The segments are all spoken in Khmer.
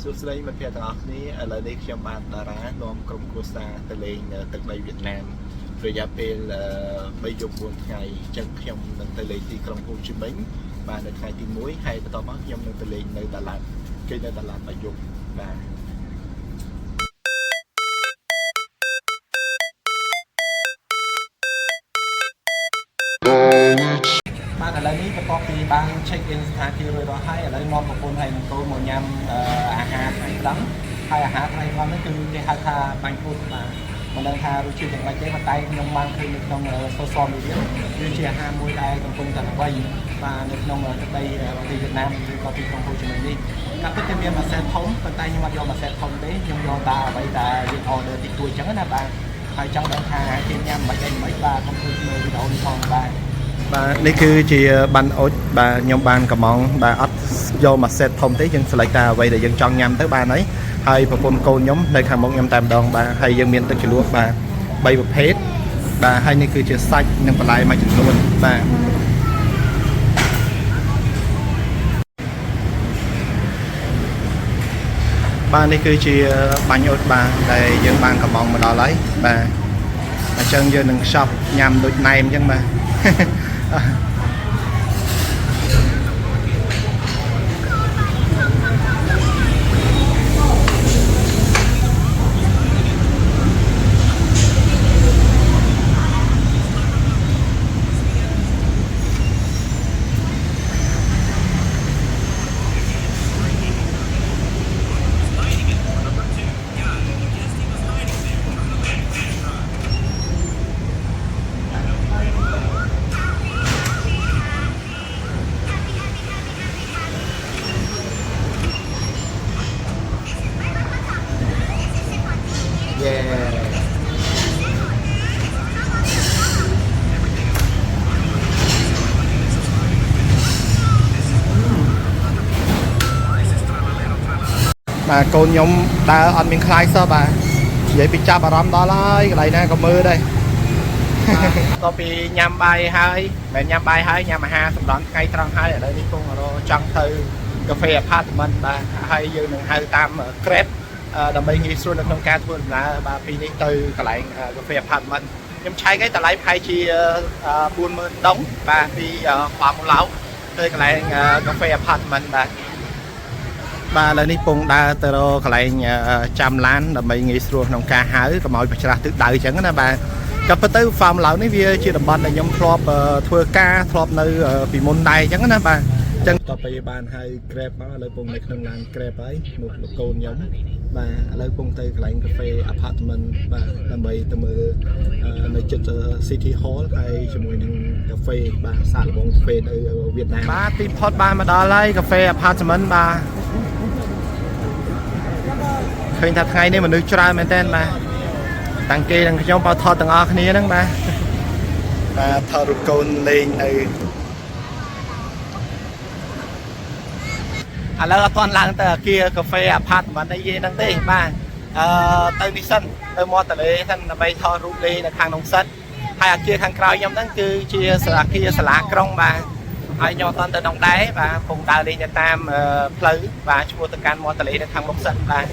សួស្តីមិត្តភក្តិទាំងអស់គ្នាឥឡូវនេះខ្ញុំបានតារានាំក្រុមគ្រួសារទៅលេងទឹកដីវៀតណាមរយៈពេល3យប់4ថ្ងៃអញ្ចឹងខ្ញុំនឹងទៅលេងទីក្រុងហូជីមិញបាទនៅថ្ងៃទី1ហើយបន្តមកខ្ញុំនឹងទៅលេងនៅតាឡាត់គេនៅតាឡាត់3យប់បាទបាទឥឡូវនេះបន្ទាប់ពីបាន check in ស្ថានភាពរួចរាល់ហើយឥឡូវនាំប្រពន្ធហើយនឹងកូនមកញ៉ាំអាហារថ្ងៃត្រង់ហើយអាហារថ្ងៃត្រង់នេះគឺគេហៅថាបាញ់ពុតបាទមិនដឹងថារសជាតិយ៉ាងម៉េចទេប៉ុន្តែខ្ញុំបានឃើញនៅក្នុង social media វាជាអាហារមួយដែលកំពុងតែល្បីបាទនៅក្នុងទឹកដីប្រទេសវៀតណាមឬក៏ទីក្រុងហូជីមិញនេះការពិតតែមានមួយសេតធំប៉ុន្តែខ្ញុំអត់យកមួយសេតធំទេខ្ញុំយកតែអ្វីដែលយើង order តិចតួចអញ្ចឹងណាបាទហើយចង់ដឹងថាគេញ៉ាំមិនអីមិនបាទខ្ញុំធ្វើមើលវីដេអូនេះផងបាទបាទនេះគឺជាបានអូចបាទខ្ញុំបានកំងបាទអត់យកមួយសេតធំទេយើងselectតែអ្វីដែលយើងចង់ញ៉ាំទៅបានហើយប្រពន្ធកូនខ្ញុំនៅខាងមុខខ្ញុំតែម្ដងបាទហើយយើងមានទឹកជ្រលក់បាទ3ប្រភេទបាទហើយនេះគឺជាសាច់និងបន្លែមួយចំនួនបាទបាទនេះគឺជាបាញ់អូចបាទដែលយើងបានកំងមកដល់ហើយបាទអញ្ចឹងយើងនឹងខ្ចប់ញ៉ាំដូចណែមអញ្ចឹងបាទបាទកូនខ្ញុំដើរអត់មានខ្លាយសោះបាទនិយាយពីចាប់អារម្មណ៍ដល់ហើយកន្លែងណាក៏មើលដែរតពីញ៉ាំបាយហើយមិនញ៉ាំបាយហើយញ៉ាំអាហារសម្រន់ថ្ងៃត្រង់ហើយឥឡូវនេះគង់ចង់ទៅកាហ្វេ apartment បាទហើយយើងនឹងហៅតាម Grab ដើម្បីងាយស្រួលនៅក្នុងការធ្វើដំណើរបាទពីនេះទៅកន្លែងកាហ្វេ apartment ខ្ញុំឆែកឲ្យតម្លៃប្រហែលជា40000ដុងបាទពីបាមឡៅទៅកន្លែងកាហ្វេ apartment បាទបាទឥឡូវនេះពងដើរទៅរកកន្លែងចាំឡានដើម្បីងាយស្រួលក្នុងការហៅកុំឲ្យប្រច្រាស់ទឹកដៅអញ្ចឹងណាបាទក៏ពិតទៅ farm ឡៅនេះវាជាតំបន់ដែលខ្ញុំធ្លាប់ធ្វើការធ្លាប់នៅពីមុនដែរអញ្ចឹងណាបាទអញ្ចឹងតទៅបានហៅ Grab មកឥឡូវពងនៅក្នុងឡាន Grab ហើយមកលោកកូនខ្ញុំបាទឥឡូវពងទៅកន្លែងកាហ្វេ apartment បាទដើម្បីទៅមើលនៅជិត City Hall ហើយជាមួយនឹងកាហ្វេបាទសាកល្បងកាហ្វេនៅវៀតណាមបាទទីផុតបានមកដល់ហើយកាហ្វេ apartment បាទឃើញថាថ្ងៃនេះមនុស្សច្រើនមែនតើបាទតាំងគេទាំងខ្ញុំបោថតទាំងអស់គ្នាហ្នឹងបាទថតរូបកូនលេងនៅឥឡូវអត់ទាន់ឡើងទៅអាគារកាហ្វេ apartment អីហ្នឹងទេបាទទៅនេះសិនទៅមាត់ទន្លេសិនដើម្បីថតរូបលេងនៅខាងក្នុងសិនហើយអាគារខាងក្រោយខ្ញុំហ្នឹងគឺជាអាគារសាលាក្រុងបាទហើយខ្ញុំអត់ទាន់ទៅក្នុងដែរបាទកំពុងដើរលេងទៅតាមផ្លូវបាទឆ្ពោះទៅកាន់មាត់ទន្លេនៅខាងមុខសិនបាទ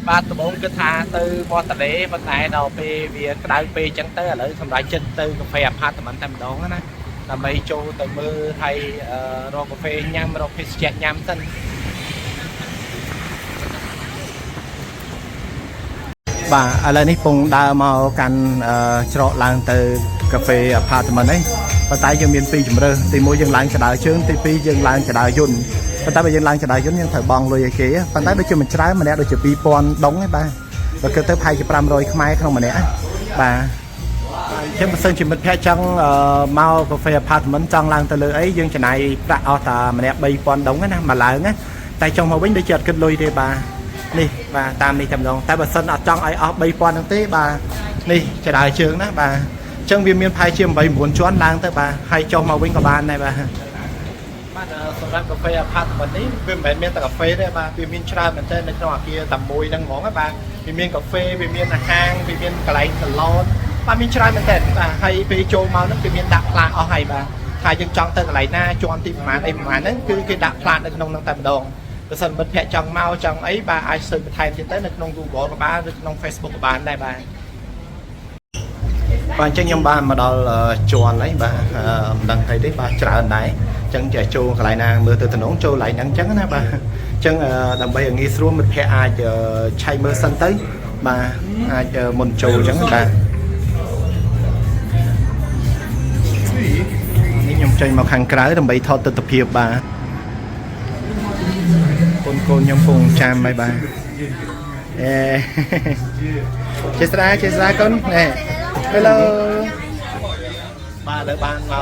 បាទដំបូងគិតថាទៅមាត់ទន្លេប៉ុន្តែដល់ពេលវាក្តៅពេកអញ្ចឹងទៅឥឡូវសម្រាប់ចិត្តទៅកាហ្វេ apartment តែម្ដងណាដើម្បីចូលទៅមើលហើយរកកាហ្វេញ៉ាំរកភេសជ្ជៈញ៉ាំសិនបាទឥឡូវនេះពងដើរមកកាន់ច្រកឡើងទៅកាហ្វេ apartment ហ្នឹងប៉ុន្តែយើងមាន2ជម្រើសទី1យើងឡើងចដើជើងទី2យើងឡើងចដើយន្តប៉ុន្តែបើយើងឡើងចដើយន្តយើងត្រូវបង់លុយឲ្យគេប៉ុន្តែដូចជាមិនច្រើនម្នាក់ដូចជា2000ដុងឯងបាទបើគិតទៅប្រហែលជា500ខ្មែរក្នុងម្នាក់បាទអញ្ចឹងបើសិនជាមិត្តភក្តិចង់មកកាហ្វេ apartment ចង់ឡើងទៅលើអីយើងចំណាយប្រាក់អស់តែម្នាក់3000ដុងណាមកឡើងណាតែចុងមកវិញដូចជាអត់គិតលុយទេបាទនេះបាទតាមនេះតែម្ដងតែបើសិនអត់ចង់ឲ្យអស់3000ហ្នឹងទេបាទនេះចដើជើងណាបាទអញ្ចឹងវាមានប្រហែលជា8 9ជាន់ឡើងទៅបាទហើយចុះមកវិញក៏បានដែរបាទ សម្រាប់កាហ្វេអាផាតមិននេះវាមិនមែនមានតែកាហ្វេទេបាទវាមានច្រើនមែនទែននៅក្នុងអាគារតែមួយហ្នឹងហ្មងបាទវាមានកាហ្វេវាមានអាហារវាមានកន្លែងសាឡនបាទមានច្រើនមែនទែនបាទហើយពេលចូលមកហ្នឹងវាមានដាក់ផ្លាកអស់ហើយបាទថាយើងចង់ទៅកន្លែងណាជាន់ទីប្រហែលអីប្រហែលហ្នឹងគឺគេដាក់ផ្លាកនៅក្នុងហ្នឹងតែម្ដងបើសិនមិត្តភក្តិចង់មកចង់អីបាទអាចស៊ើបបន្ថែមទៀតទៅនៅក្នុង Google ក៏បានឬក្នុង Facebook ក៏បានដែរបាទបាទអញ្ចឹងខ្ញុំបានមកដល់ជាន់ហើយបាទមិនដឹងអីទេបាទច្រើនដែរអញ្ចឹងចេះចូលកន្លែងណាមើលទៅតំណងចូលកន្លែងហ្នឹងអញ្ចឹងណាបាទអញ្ចឹងដើម្បីឲ្យងាយស្រួលមិត្តភក្តិអាចឆែកមើលសិនទៅបាទអាចមុនចូលអញ្ចឹងបាទនេះខ្ញុំចេញមកខាងក្រៅដើម្បីថតទស្សនភាពបាទកូនខ្ញុំពងចាំហើយបាទចេស្រាកូនណែ Hello បាទលើបានម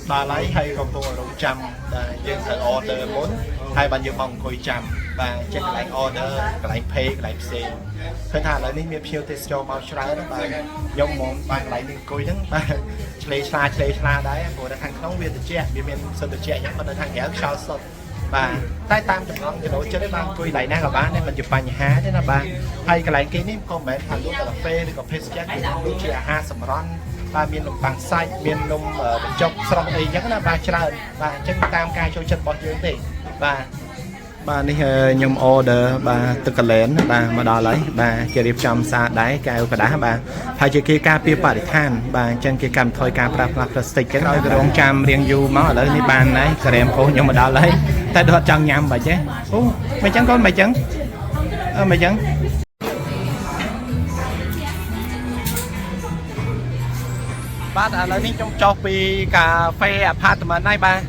កដល់ហើយកំពុងរងចាំបាទយើងត្រូវ order មុនហើយបានយើងមកអង្គុយចាំបាទចេះកន្លែង order កន្លែង pay កន្លែងផ្សេងឃើញថាឥឡូវនេះមានភ្ញៀវទេសចរមកច្រើនបាទខ្ញុំមកបានកន្លែងនេះអង្គុយហ្នឹងបាទឆ្លេឆ្លាដែរព្រោះនៅខាងក្នុងវាត្រជាក់វាមានសិនត្រជាក់យ៉ាងប៉ុន្តែខាងក្រៅខ្យល់សុទ្ធបាទតែតាមចំណងចំណូលចិត្តឯងបាទអង្គុយកន្លែងណាក៏បានដែរមិនជាបញ្ហាទេណាបាទហើយកន្លែងគេនេះក៏មិនមែនថាលក់តែកាហ្វេឬក៏ភេសជ្ជៈគេដូចជាអាហារសម្រន់បាទមាននំប៉័ងសាច់មាននំបញ្ចុកស្រស់អីចឹងណាបាទច្រើនបាទអញ្ចឹងតាមការចូលចិត្តរបស់យើងទេបាទនេះខ្ញុំ order បាទទឹកកលែនបាទមកដល់ហើយបាទគេរៀបចំសារដែរកែវกระดาษបាទហើយជាគេការពារបរិស្ថានបាទអញ្ចឹងគេកាត់បន្ថយការប្រើប្រាស់ប្លាស្ទិកចឹងឲ្យរងចាំរៀងយូរមកឥឡូវនេះបានហើយក្រែមប្អូនខ្ញុំមកដល់ហើយតែដត់ចង់ញ៉ាំបាច់ទេអូមិនចឹងកូនមិនចឹងមិនចឹងបាទឥឡូវនេះខ្ញុំចុះពីកាហ្វេ apartment ហើយបាទ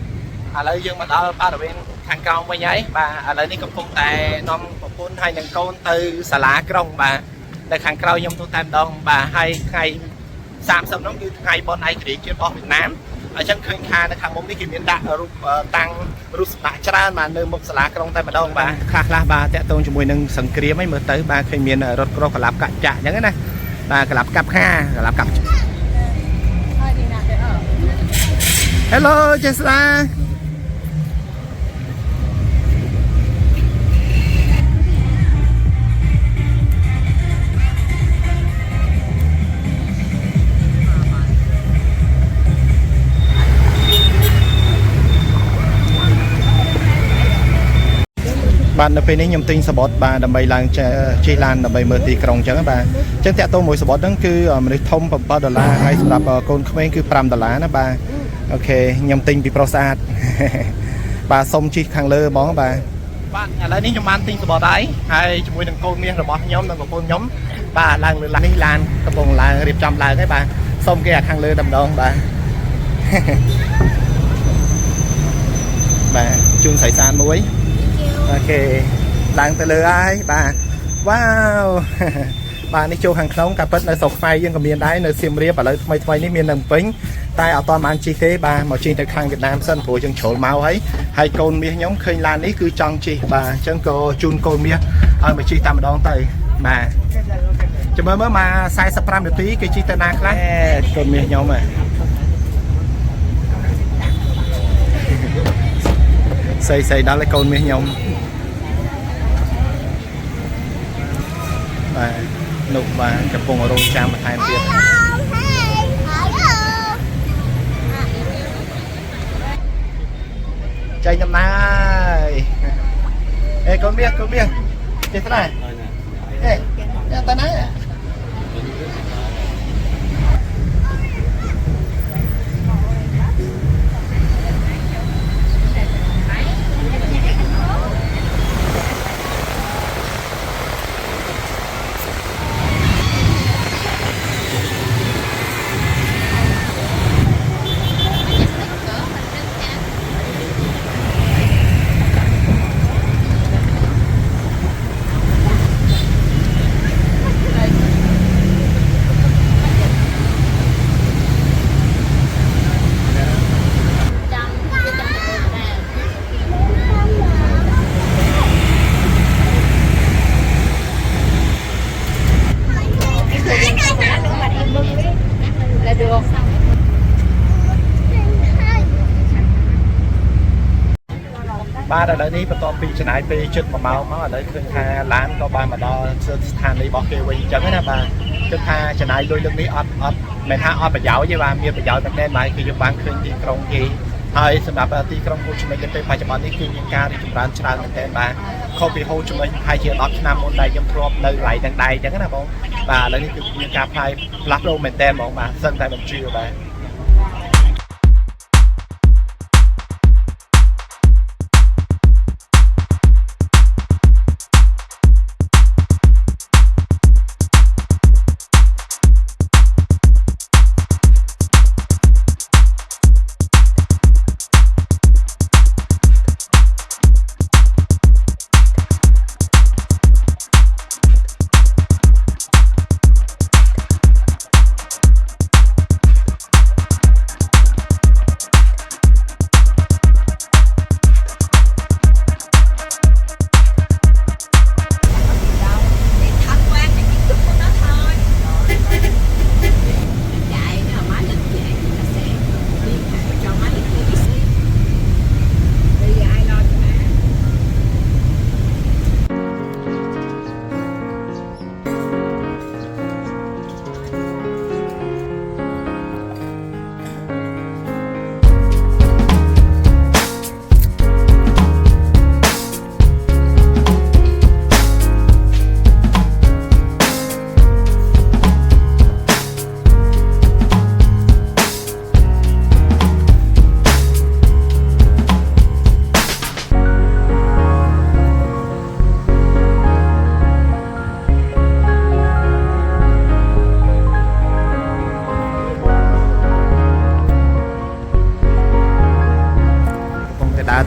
ឥឡូវយើងមកដល់បរិវេណខាងក្រោមវិញហើយបាទឥឡូវនេះកំពុងតែនាំប្រពន្ធហើយនឹងកូនទៅសាលាក្រុងបាទនៅខាងក្រោយខ្ញុំទៅតែម្ដងបាទហើយថ្ងៃ30ហ្នឹងគឺថ្ងៃបុណ្យឯករាជ្យជាតិរបស់វៀតណាមអញ្ចឹងឃើញថានៅខាងមុខនេះគេមានដាក់រូបតាំងរូបស្បែកច្រើនបាទនៅមុខសាលាក្រុងតែម្ដងបាទខ្លះបាទតាក់ទងជាមួយនឹងសង្គ្រាមហ្នឹងមើលទៅបាទឃើញមានរថក្រោះកលាប់កាក់ចាក់អញ្ចឹងណាបាទកលាប់កាប់ខាកលាប់កាប់ Hello ចេស្តាបាទនៅពេលនេះខ្ញុំទិញសបតបាទដើម្បីឡើងជិះឡានដើម្បីមើលទីក្រុងអញ្ចឹងបាទអញ្ចឹងតាក់ទងមួយសបតហ្នឹងគឺមនុស្សធំ$7ហើយសម្រាប់កូនក្មេងគឺ$5ណាបាទអូខេខ្ញុំទិញពីប្រុសស្អាតបាទសុំជិះខាងលើហ្មងបាទឥឡូវនេះខ្ញុំបានទិញសបតហើយជាមួយនឹងកូនមាសរបស់ខ្ញុំនិងប្រពន្ធខ្ញុំបាទឡើងលើឡាននេះឡានកំពុងឡើងរៀបចំឡើងហើយបាទសុំគេអាខាងលើតែម្ដងបាទបាទជូនស្រីសានមួយអូខេឡើងទៅលើហើយបាទវ៉ាវបាទនេះចូលខាងក្នុងការពិតនៅស្រុកខ្មែរយើងក៏មានដែរនៅសៀមរាបឥឡូវថ្មីនេះមាននៅភ្នំពេញតែអត់ទាន់បានជិះទេបាទមកជិះទៅខាងវៀតណាមសិនព្រោះយើងជ្រុលមកហើយកូនមាសខ្ញុំឃើញឡាននេះគឺចង់ជិះបាទអញ្ចឹងក៏ជូនកូនមាសឲ្យមកជិះតែម្ដងទៅបាទចាំមើលមក45នាទីគេជិះទៅណាខ្លះកូនមាសខ្ញុំស្អីដល់ឲ្យកូនមាសខ្ញុំបាទនោះបាទកំពុងរងចាំបន្ថែមទៀតចេញដំណើរអេកូនមាសចេះស្ដាយអេទៅណា ba đã đi bắt đầu pi chân này pi chân mà máu máu ở đây khơi tha lán có ba mà đo than đi bỏ kêu quay chẳng ấy nè bà chân tha chân này đôi lưng đi ọt mẹ tha ọt bà giáo với ba miền bà giáo bên đây mà khi dùng bán khơi đi trong gì hay xem đạp đi trong khu chúng mình cái phải cho bạn đi kinh nghiệm cao đi chúng ta chọn bên đây bà không bị hô chúng mình hai triệu đọt năm môn đây trong prop nơi lại đằng đây chẳng ấy nè bông và lấy đi kinh nghiệm cao hai lắp đâu mình tem bông mà sân tại mình chiều bà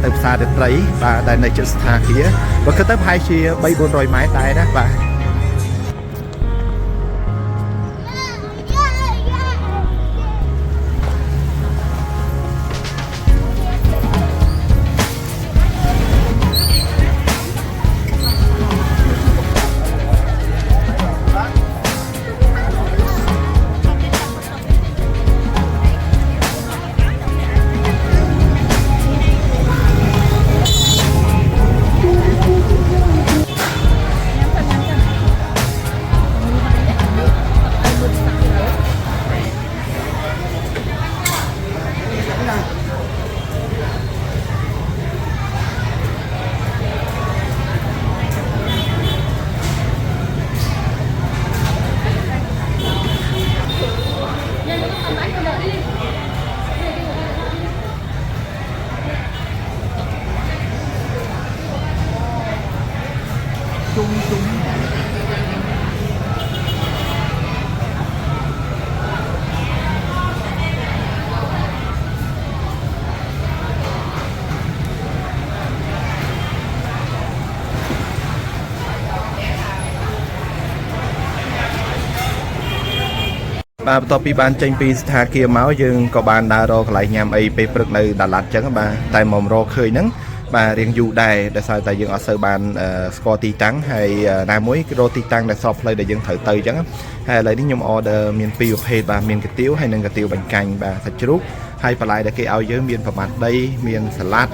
từ xa đến đấy và đây này just thang kia và cứ tới hai chia bay buồn rồi mái tay đó và bàต่อពីបានចេញពីស្ថាគារមកយើងក៏បានដើររកកន្លែងញ៉ាំអីពេលព្រឹកនៅដាឡាត់ចឹងបាទតែមករកឃើញហ្នឹងបាទរៀងយូរដែរដោយសារតែយើងអត់សូវបានស្គាល់ទីតាំងហើយណាមួយគឺរកទីតាំងដែលស្របផ្លូវដែលយើងត្រូវទៅចឹងហើយឥឡូវនេះខ្ញុំ order មាន2ប្រភេទបាទមានកាទៀវហើយនិងកាទៀវបាញ់កាញ់បាទសាច់ជ្រូកហើយបន្លែដែលគេឲ្យយើងមានប្រមាណដីមានសាឡាត់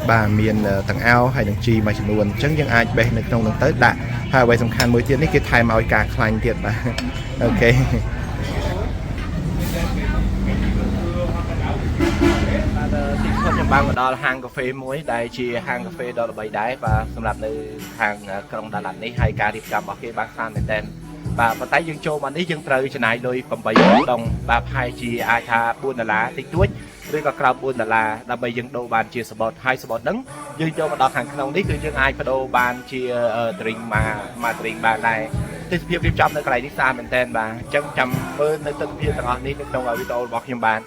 បាទមានទាំងអោហើយនឹងជីមួយចំនួនអញ្ចឹងយើងអាចបេះនៅក្នុងនោះទៅដាក់ហើយអ្វីសំខាន់មួយទៀតនេះគេថែមឲ្យការខ្លាញ់ទៀតបាទអូខេខ្ញុំបានមកដល់ហាងកាហ្វេមួយដែលជាហាងកាហ្វេដ៏ល្បីដែរបាទសម្រាប់នៅខាងក្រុងដាឡាត់នេះហើយការរៀបចំរបស់គេបានខ្លាំងមែនទែនបាទប៉ុន្តែយើងចូលមកនេះយើងត្រូវចំណាយលុយ8ដងបាទប្រហែលជាអាចថា$4តិចតួចឬក៏ក្រោម$4ដើម្បីយើងដូរបានជាសបតហើយសបតហ្នឹងយើងចូលមកដល់ខាងក្នុងនេះគឺយើងអាចបដូរបានជា drink មក drink បានដែរទេសភាពរៀបចំនៅកន្លែងនេះស្អាតមែនទែនបាទអញ្ចឹងចាំមើលនៅទិដ្ឋភាពទាំងអស់នេះនៅក្នុងវីដេអូរបស់ខ្ញុំបាន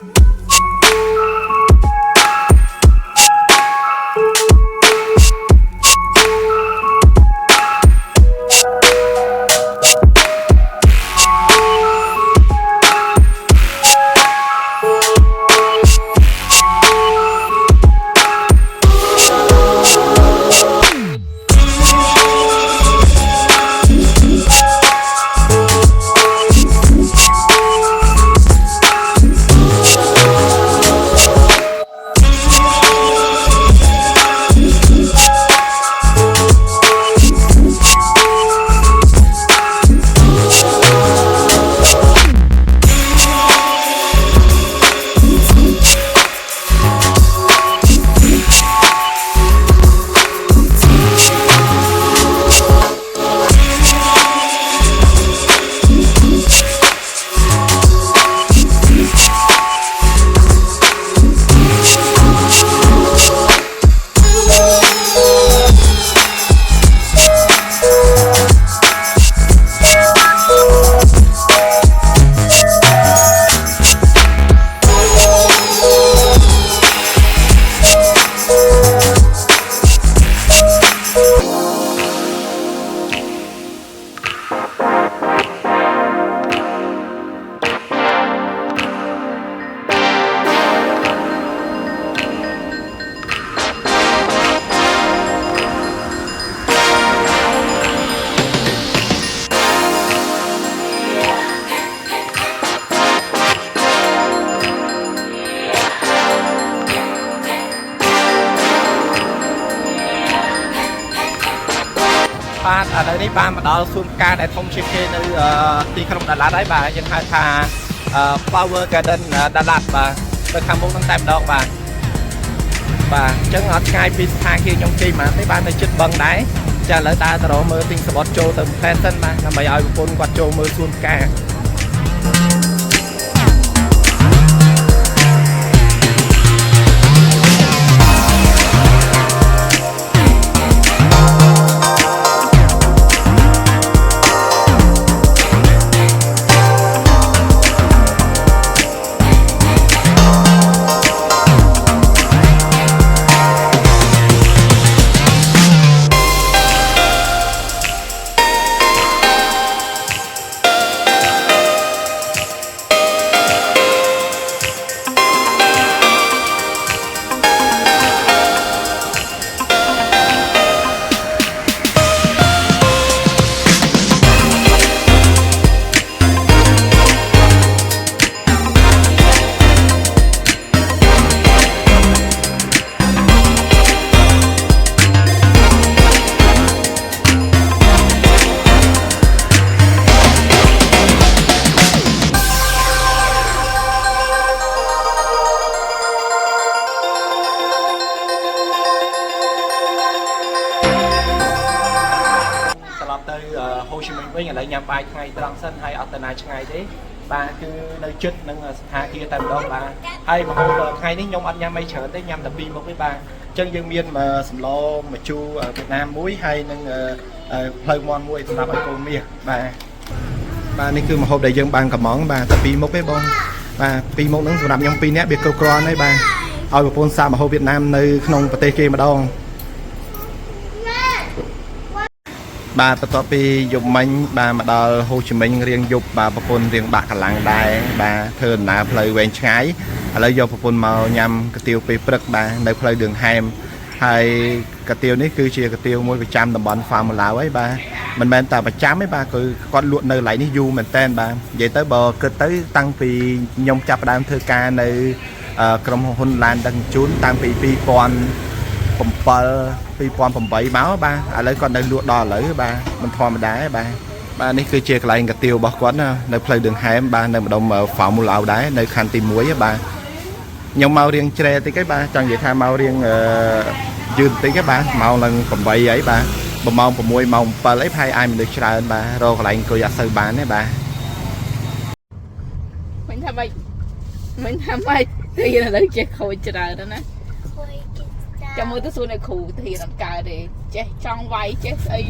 ឡាតឥឡូវនេះបានមកដល់សួនផ្កាដែលធំជាងគេនៅទីក្រុងដាឡាតហើយបាទយើងហៅថា Flower Garden ដាឡាតបាទនៅខាងមុខនឹងតែម្ដងបាទបាទអញ្ចឹងអត់ឆ្ងាយពីស្ថានភាពខ្ញុំជិះមកទេបាទនៅជិតបឹងដែរចាឥឡូវដើរទៅរកមើលទិញសបុតចូលទៅផ្លែសិនបាទដើម្បីឲ្យប្រពន្ធគាត់ចូលមើលសួនផ្កាហូជីមិញវិញឥឡូវញ៉ាំបាយថ្ងៃត្រង់សិនហើយអត់ទៅណាឆ្ងាយទេបាទគឺនៅជិតនឹងស្ថានភាពតែម្ដងបាទហើយម្ហូបថ្ងៃនេះខ្ញុំអត់ញ៉ាំអីច្រើនទេញ៉ាំតែ2មុខទេបាទអញ្ចឹងយើងមានសម្លម្ជូរវៀតណាមមួយហើយនឹងផ្លូវមាន់មួយសម្រាប់ឲ្យកូនមាសបាទនេះគឺម្ហូបដែលយើងបានកំងបាទតែ2មុខទេបងបាទ2មុខហ្នឹងសម្រាប់ខ្ញុំ2នាក់វាគ្រប់គ្រាន់ហើយបាទឲ្យប្រពន្ធសាកម្ហូបវៀតណាមនៅក្នុងប្រទេសគេម្ដងបាទបន្ទាប់ពីយប់មិញបាទមកដល់ហូជីមិញរៀងយប់បាទប្រពន្ធរៀងបាក់កម្លាំងដែរបាទធ្វើដំណើរផ្លូវវែងឆ្ងាយឥឡូវយកប្រពន្ធមកញ៉ាំកាទៀវពេលព្រឹកបាទនៅផ្លូវđườngហែមហើយកាទៀវនេះគឺជាកាទៀវមួយប្រចាំតំបន់ Formula ហើយបាទមិនមែនតែប្រចាំទេបាទគឺគាត់លក់នៅកន្លែងនេះយូរមែនតើបាទនិយាយទៅបើគិតទៅតាំងពីខ្ញុំចាប់ផ្ដើមធ្វើការនៅក្រុមហ៊ុនឡានដឹកជញ្ជូនតាំងពី2007 2008មកបាទឥឡូវគាត់នៅលក់ដល់ឥឡូវបាទមិនធម្មតាទេបាទនេះគឺជាកន្លែងកាទៀវរបស់គាត់នៅផ្លូវđườngហែមបាទនៅម្ដុំ Formula ដែរនៅខណ្ឌទី1បាទខ្ញុំមករៀងជ្រែតិចទេបាទចង់និយាយថាមករៀងយឺតតិចទេបាទម៉ោងឡើង8អីបាទម៉ោង6ម៉ោង7អីហើយអាចមនុស្សច្រើនបាទរកកន្លែងអង្គុយអត់សូវបានទេបាទមិនថាម៉េចទីឥឡូវចេះខូចច្រើនណាចាំមើលទៅសួរនៅគ្រូទីអត់កើតទេចេះចង់វាយចេះស្អី